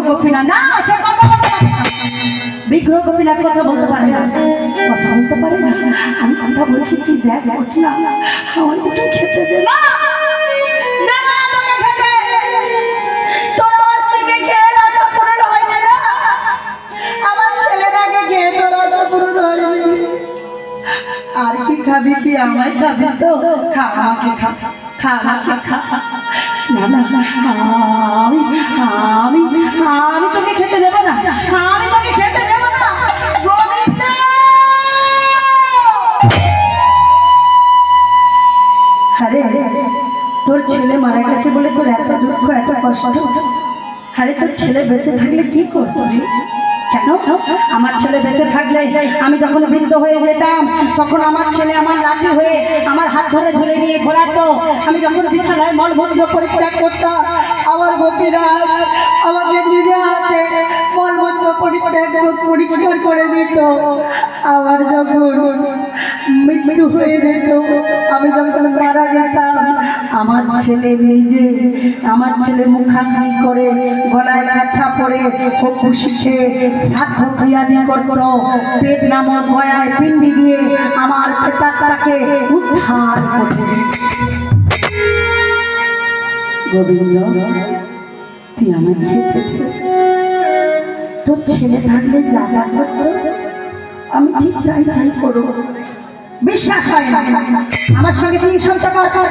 গোপীনাথ না, সে কথা বলতে পারে না। বিগ্রহ গোপীনাথ কথা বলতে পারে না, কথা বলতে পারে না। আমি কথা বলছি কি দেখ না, আমায় দুটো খেতে দে না। আর কি খাবি তুই? আমায় খাবি তো? খা, আমাকে খা, খা, আমাকে খা। না না, আমি আমি আমি তোকে খেতে দেবো না, আমি তোকে খেতে দেবো না। গোবিন্দ, আরে তোর ছেলে মারা গেছে বলে তোর এত দুঃখ, এত কষ্ট। আরে তোর ছেলে বেঁচে থাকলে কি করতো রে? কেন? আমার ছেলে বেঁচে থাকলে আমি যখন বৃদ্ধ হয়ে যেতাম তখন আমার ছেলে আমার লাঠি হয়ে আমার হাত ধরে ধরে নিয়ে ঘোরাতো। আমি যখন বিছানায় মলমূত্র পরিত্যাগ করতাম, আমার গোপীনাথ আমাকে নিজে হাতে মলমূত্র পরিষ্কার করে দিত। আমার যখন মৃত্যু হয়ে যেত, আমি যখন মারা যেতাম, আমার ছেলে নিজে, আমার ছেলে মুখাগ্নি করে গলায় কাছা পরে কপু শিখে শ্রাদ্ধ ক্রিয়াদি করত। পেট নামক গয়ায় পিণ্ডি দিয়ে আমার পেতাটাকে উদ্ধার করত। গোবিন্দ, তুই আমার খেতে দে। তোর ছেলে থাকলে যা যা করত আমি ঠিক তাই তাই করব। বিশ্বাস হয় না? আমার সঙ্গে তুই সম্পর্ক কর।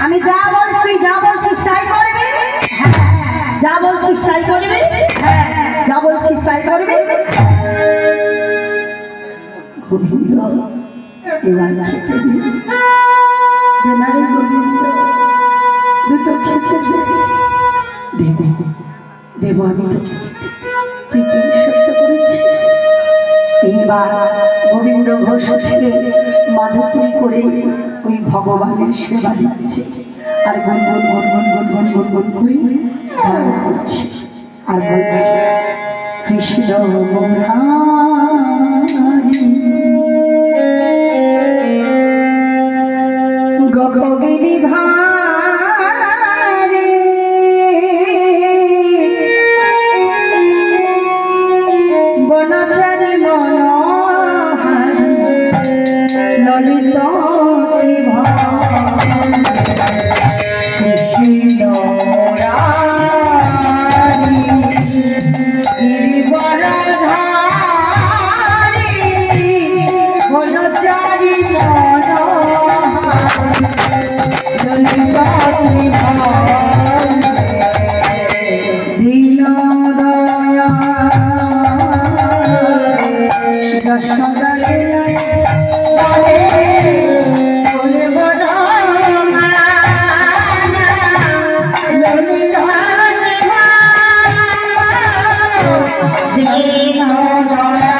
আমি যা বলছি, তুই যা বলছিস তাই করবি। যা বলছিস তাই করবি, যা বলছিস তাই করবি। গোবিন্দ, এবার খেতে দে না রে গোবিন্দ, দুটো খেতে দে। দেব দেব, আমি তোকে তুই কি সত্য করেছিস। এইবার গোবিন্দ ঘোষ থেকে মাধুপুরি করে ওই ভগবানের সেবা দিচ্ছে আর গুনগুন গুনগুন গুনগুন গুনগুন করে ধ্যান করছে আর বলছে, কৃষ্ণ মুরারি গোপগিরিধারী বনচারী মনোহারী ললিত কৃষ্ণ মুরারি গিরিবরধারী বনচারী দীন দয়া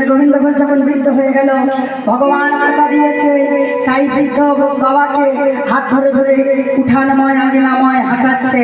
গোবিন্দ যখন বৃদ্ধ হয়ে গেল, ভগবান কথা দিয়েছে, তাই বৃদ্ধ বাবাকে হাত ধরে ধরে উঠানময় আঙিনাময় হাঁটাচ্ছে।